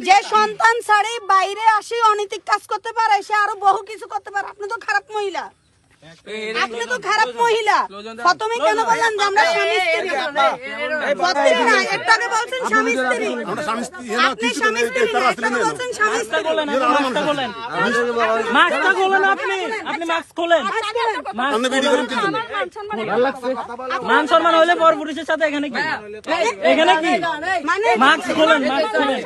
যে সন্তান ছাড়ি বাইরে আসি অনৈতিক কাজ করতে পারে সে আরো বহু কিছু করতে পারে। আপনি তো খারাপ মহিলা, আপনি তো খারাপ মহিলা। প্রথমে কেন বললেন যে আমরা স্বামী স্ত্রী? প্রথমে না, একটু আগে বলছেন স্বামী স্ত্রী। আপনি স্বামী স্ত্রী না, একটু আগে বলছেন স্বামী স্ত্রী। মাস্কটা খোলেন, আপনি মাস্ক খোলেন। মান সম্মান হইলে পর পুরুষের সাথে এখানে কি মাস্ক খোলেন, মাস্ক খোলেন।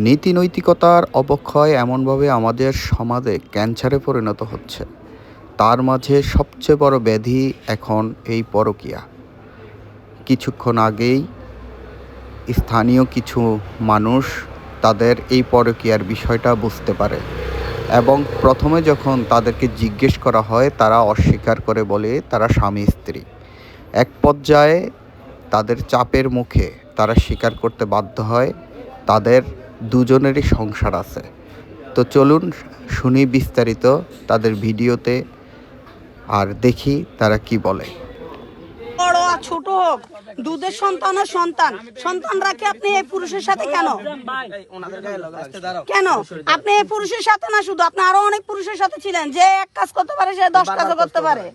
নীতি নৈতিকতার অবক্ষয় এমনভাবে আমাদের সমাজে ক্যান্সারে পরিণত হচ্ছে। তার মাঝে সবচেয়ে বড় ব্যাধি এখন এই পরকীয়া। কিছুক্ষণ আগেই স্থানীয় কিছু মানুষ তাদের এই পরকীয়ার বিষয়টা বুঝতে পারে এবং প্রথমে যখন তাদেরকে জিজ্ঞেস করা হয় তারা অস্বীকার করে বলে তারা স্বামী স্ত্রী। এক পর্যায়ে তাদের চাপের মুখে তারা স্বীকার করতে বাধ্য হয় তাদের দুজনেরই সংসার আছে। তো চলুন শুনি বিস্তারিত তাদের ভিডিওতে আর দেখি তারা কি বলে। বড় আর ছোট হোক, দুধের সন্তান ও সন্তান, সন্তান রাখে আপনি এই পুরুষের সাথে কেন? কেন আপনি এই পুরুষের সাথে না, শুধু আপনি আরো অনেক পুরুষের সাথে ছিলেন। যে এক কাজ করতে পারে সে 10 কাজও করতে পারে,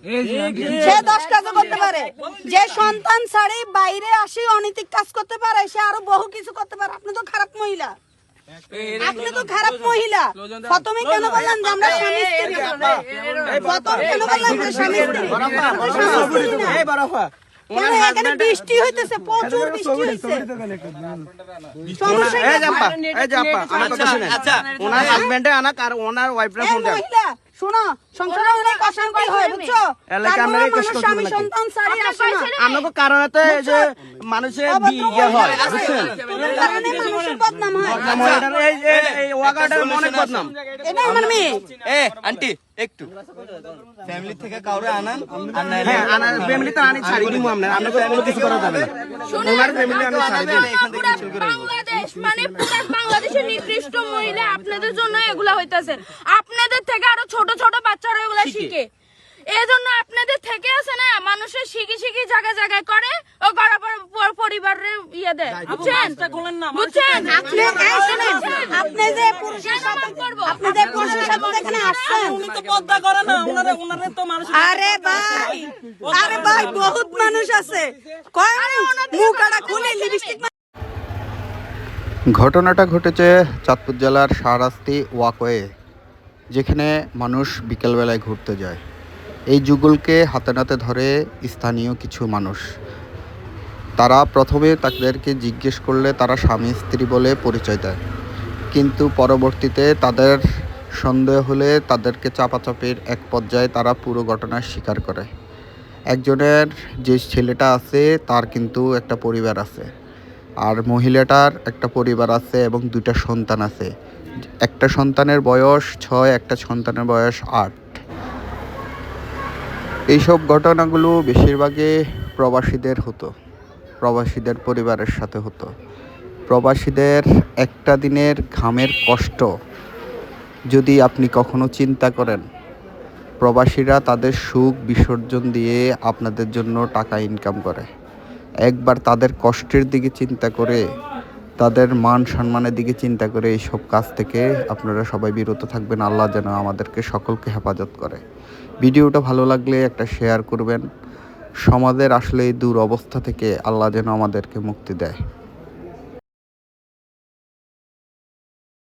সে 10 কাজও করতে পারে। যে সন্তান ছাড়ি বাইরে আসি অনৈতিক কাজ করতে পারে সে আরো বহু কিছু করতে পারে। আপনি তো খারাপ মহিলা, আপনি তো খারাপ মহিলা। প্রথমে কেন বললেন যে আমরা স্বামী স্ত্রী? প্রথমে কেন বললেন যে স্বামী স্ত্রী? কেন এখানে বৃষ্টি হইতেছে, প্রচুর বৃষ্টি হইছে। ওনার হাজবেন্ডে আনাক আর ওনার ওয়াইফরা ফোন দেয়। মহিলা শোনো, সংসারে অনেক অশান্তি হয়, বুঝছো? স্বামী সন্তান ছাড়ি আসে না। আমাকে কারণে তো এই যে মানুষের বিয়ে হয়, বুঝছেন? তোমার কারণে মানুষের বদনাম হয়। এই ওয়াগাটার অনেক বদনাম। এটা আমার মেয়ে। আন্টি একটু ফ্যামিলি থেকে কাউরে আনান, আর না হ্যাঁ আনার ফ্যামিলি তো আনি ছাড়ি দিমু আমরা, আপনাকে কোনো কিছু করা যাবে না। ওনার ফ্যামিলি আমি ছাড়ি দিই। এখান থেকে শুরু করে বাংলাদেশ মানে পুরো বাংলাদেশের নিকৃষ্ট মহিলা আপনাদের জন্য এগুলা হইতাছে। আপনাদের থেকে আরো ছোট ছোট বাচ্চারা এগুলা শিখে। এই জন্য আপনাদের থেকে আছে না, মানুষের শিখি শিখি জায়গায় জায়গায় করে ও করার পর পরিবারের ইয়ে দেয়, বুঝছেন? বুঝছেন? আপনি যে পুরুষের সাথে আপনি যে পুরুষের সাথে এখানে আসছেন, উনি তো পর্দা করে না, উনারে তো মানুষ। আরে ভাই বহুত মানুষ আছে, কয় মুখটা খুলে লিপস্টিক। ঘটনাটা ঘটেছে চাঁদপুর জেলার শাহরাস্তি ওয়াকওয়ে, যেখানে মানুষ বিকেলবেলায় ঘুরতে যায়। এই যুগলকে হাতে নাতে ধরে স্থানীয় কিছু মানুষ। তারা প্রথমে তাদেরকে জিজ্ঞেস করলে তারা স্বামী স্ত্রী বলে পরিচয় দেয়, কিন্তু পরবর্তীতে তাদের সন্দেহ হলে তাদেরকে চাপাচাপির এক পর্যায়ে তারা পুরো ঘটনার স্বীকার করে। একজনের যে ছেলেটা আছে তার কিন্তু একটা পরিবার আছে, আর মহিলাটার একটা পরিবার আছে এবং 2টা সন্তান আছে। একটা সন্তানের বয়স 6, একটা সন্তানের বয়স 8। এইসব ঘটনাগুলো বেশিরভাগই প্রবাসীদের হতো, প্রবাসীদের পরিবারের সাথে হতো। প্রবাসীদের একটা দিনের ঘামের কষ্ট যদি আপনি কখনো চিন্তা করেন, প্রবাসীরা তাদের সুখ বিসর্জন দিয়ে আপনাদের জন্য টাকা ইনকাম করে। একবার তাদের কষ্টের দিকে চিন্তা করে, তাদের মান সম্মানের দিকে চিন্তা করে এইসব কাজ থেকে আপনারা সবাই বিরত থাকবেন। আল্লাহ যেন আমাদেরকে সকলকে হেফাজত করে। ভিডিওটা ভালো লাগলে একটা শেয়ার করবেন। সমাজের আসলে এই দুরবস্থা থেকে আল্লাহ যেন আমাদেরকে মুক্তি দেয়।